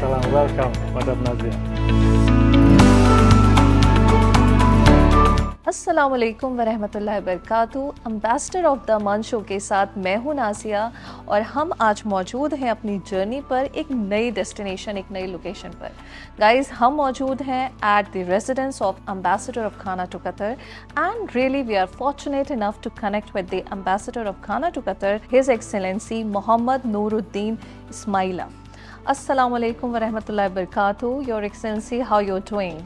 Salam. Welcome, Madam Nazia. अस्सलाम वालेकुम वरहमतुल्लाहि वबरकातुहू। एम्बेसडर ऑफ द मंच शो के साथ मैं हूं नासिया और हम आज मौजूद हैं अपनी जर्नी पर एक नई डेस्टिनेशन, एक नई लोकेशन पर। गाइस, हम मौजूद हैं at the residence of ambassador of Ghana to Qatar and really we are fortunate enough to connect with the ambassador of Ghana to Qatar, his excellency Mohammed Nuruddin Ismaila. अस्सलाम वालेकुम वरहमतुल्लाहि वबरकातुहू। Your excellency, how you are doing?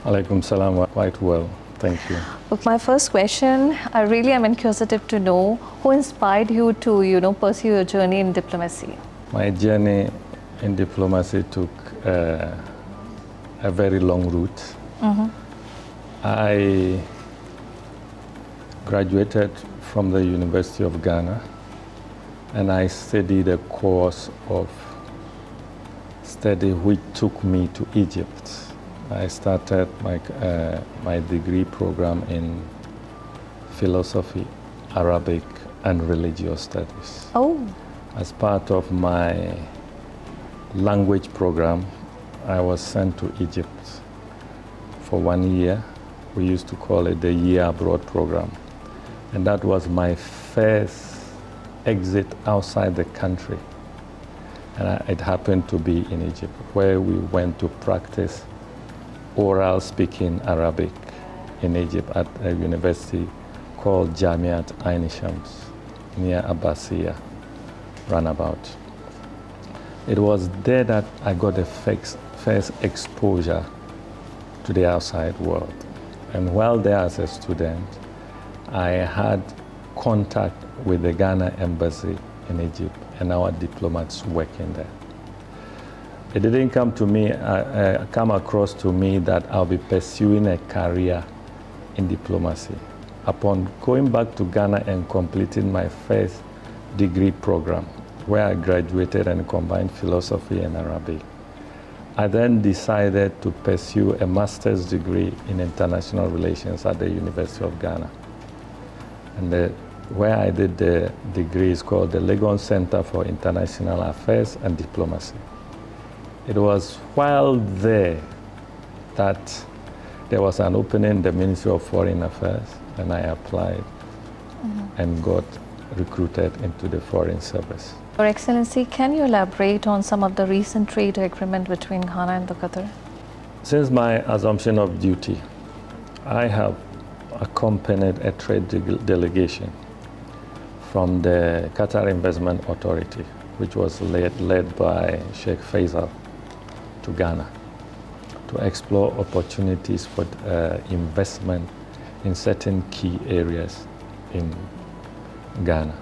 Alaikum salam, quite well. Thank you. Okay, my first question, I really am inquisitive to know who inspired you to, pursue your journey in diplomacy. My journey in diplomacy took a very long route. I graduated from the University of Ghana and I studied a course of study which took me to Egypt. I started my degree program in philosophy, Arabic, and religious studies. Oh. As part of my language program, I was sent to Egypt for 1 year. We used to call it the Year Abroad program. And that was my first exit outside the country. And it happened to be in Egypt, where we went to practice oral speaking Arabic in Egypt at a university called Jamiat Ain Shams near Abbasiyah roundabout. It was there that I got the first exposure to the outside world. And while there as a student, I had contact with the Ghana embassy in Egypt and our diplomats working there. It didn't come across to me that I'll be pursuing a career in diplomacy. Upon going back to Ghana and completing my first degree program, where I graduated and combined philosophy and Arabic, I then decided to pursue a master's degree in international relations at the University of Ghana. And where I did the degree is called the Legon Center for International Affairs and Diplomacy. It was while there that there was an opening in the Ministry of Foreign Affairs, and I applied and got recruited into the Foreign Service. Your Excellency, can you elaborate on some of the recent trade agreement between Ghana and Qatar? Since my assumption of duty, I have accompanied a trade delegation from the Qatar Investment Authority, which was led by Sheikh Faisal, to Ghana to explore opportunities for investment in certain key areas in Ghana.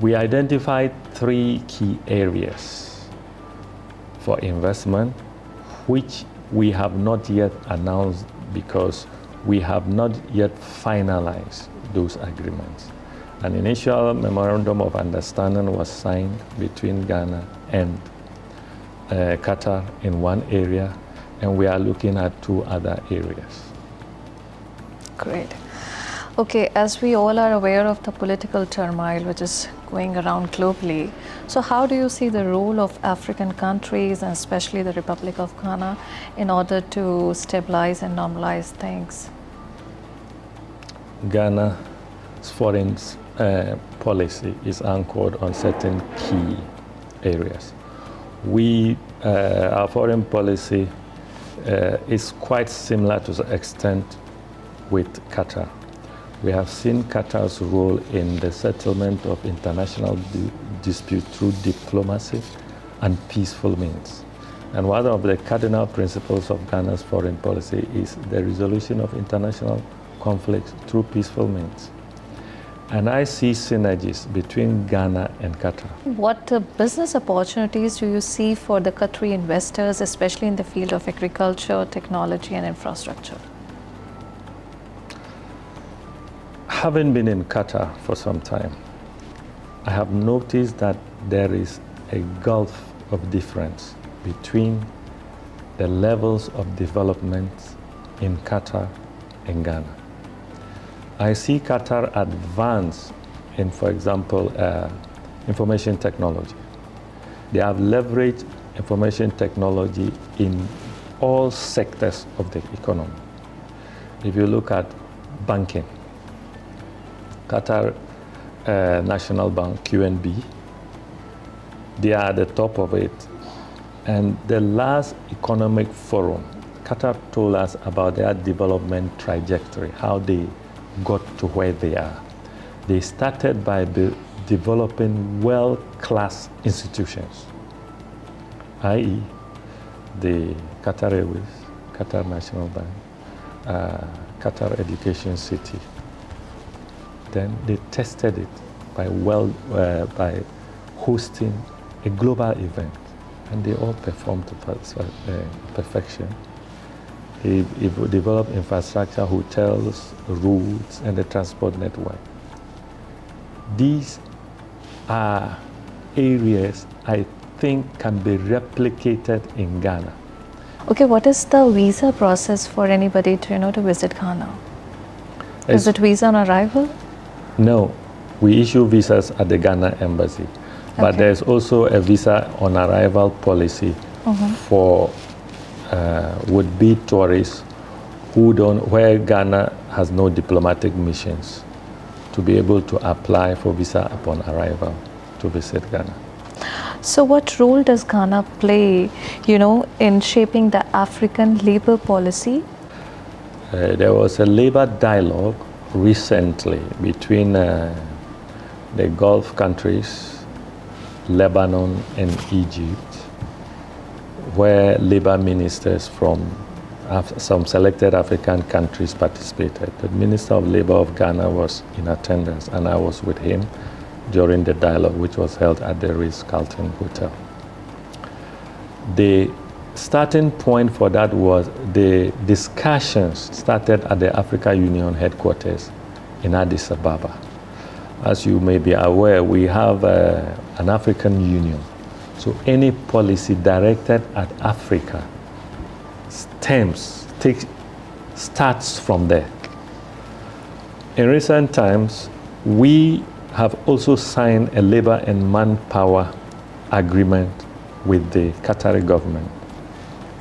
We identified 3 key areas for investment, which we have not yet announced because we have not yet finalized those agreements. An initial memorandum of understanding was signed between Ghana and Qatar in one area, and we are looking at 2 other areas. Great. Okay, as we all are aware of the political turmoil which is going around globally, so how do you see the role of African countries and especially the Republic of Ghana in order to stabilize and normalize things? Ghana's foreign policy is anchored on certain key areas. Our foreign policy is quite similar to the extent with Qatar. We have seen Qatar's role in the settlement of international disputes through diplomacy and peaceful means. And one of the cardinal principles of Ghana's foreign policy is the resolution of international conflicts through peaceful means. And I see synergies between Ghana and Qatar. What business opportunities do you see for the Qatari investors, especially in the field of agriculture, technology, and infrastructure? Having been in Qatar for some time, I have noticed that there is a gulf of difference between the levels of development in Qatar and Ghana. I see Qatar advance in, for example, information technology. They have leveraged information technology in all sectors of the economy. If you look at banking, Qatar National Bank, QNB, they are at the top of it. And the last economic forum, Qatar told us about their development trajectory, how they got to where they are. They started by developing world-class institutions, i.e. the Qatar Airways, Qatar National Bank, Qatar Education City. Then they tested it by hosting a global event, and they all performed to perfection. They developed infrastructure, hotels, roads, and the transport network. These are areas I think can be replicated in Ghana. Okay, what is the visa process for anybody to visit Ghana? Is it visa on arrival? No, we issue visas at the Ghana embassy, but there's also a visa on arrival policy for would-be tourists where Ghana has no diplomatic missions, to be able to apply for visa upon arrival to visit Ghana. So what role does Ghana play, in shaping the African labor policy? There was a labor dialogue recently between the Gulf countries, Lebanon and Egypt, where labor ministers from some selected African countries participated. The Minister of Labor of Ghana was in attendance, and I was with him during the dialogue, which was held at the Ritz-Carlton Hotel. The starting point for that was the discussions started at the Africa Union headquarters in Addis Ababa. As you may be aware, we have an African Union. So any policy directed at Africa starts from there. In recent times, we have also signed a labor and manpower agreement with the Qatari government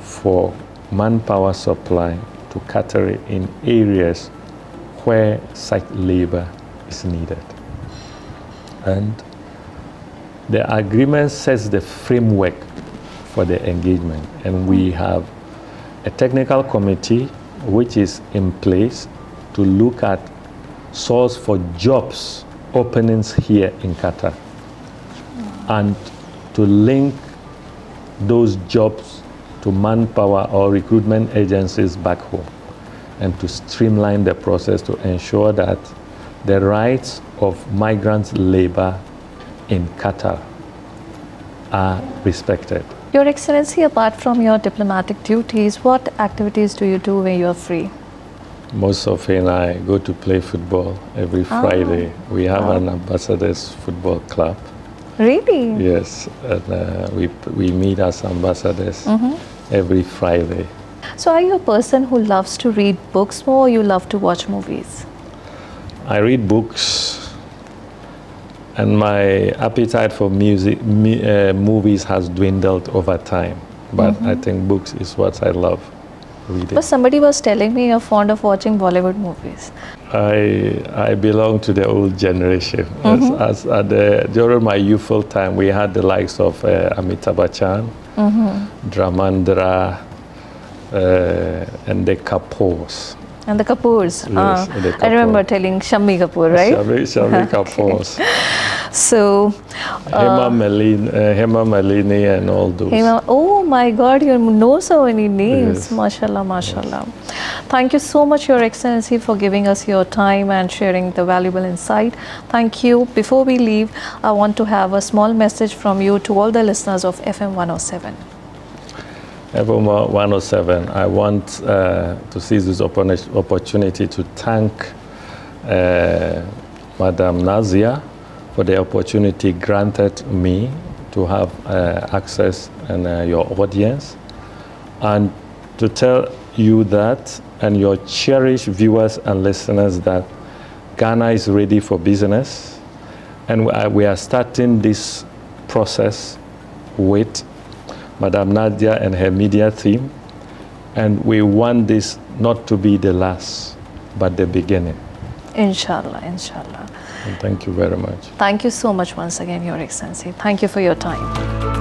for manpower supply to Qatar in areas where such labor is needed. And the agreement sets the framework for the engagement, and we have a technical committee which is in place to look at source for jobs openings here in Qatar and to link those jobs to manpower or recruitment agencies back home, and to streamline the process to ensure that the rights of migrant labor in Qatar are respected. Your Excellency, apart from your diplomatic duties, what activities do you do when you are free? Most often I go to play football every Friday. We have an ambassadors football club. Really? Yes, and we meet as ambassadors every Friday. So are you a person who loves to read books more, or you love to watch movies? I read books, and my appetite for movies has dwindled over time. But I think books is what I love reading. But somebody was telling me you're fond of watching Bollywood movies. I belong to the old generation. During my youthful time, we had the likes of Amitabh Bachchan, Dramandra, and the Kapoors. And the Kapoors. Yes, the Kapoor. I remember telling Shammi Kapoor, right? Shammi Kapoors. So, Hema Malini and all those. Oh my God, you know so many names. Yes. Mashallah, mashallah. Yes. Thank you so much, Your Excellency, for giving us your time and sharing the valuable insight. Thank you. Before we leave, I want to have a small message from you to all the listeners of FM 107. FM 107, I want to seize this opportunity to thank Madam Nazia for the opportunity granted me to have access and your audience, and to tell you that, and your cherished viewers and listeners, that Ghana is ready for business, and we are starting this process with Madam Nadia and her media team. And we want this not to be the last, but the beginning. Inshallah, inshallah. And thank you very much. Thank you so much once again, Your Excellency. Thank you for your time.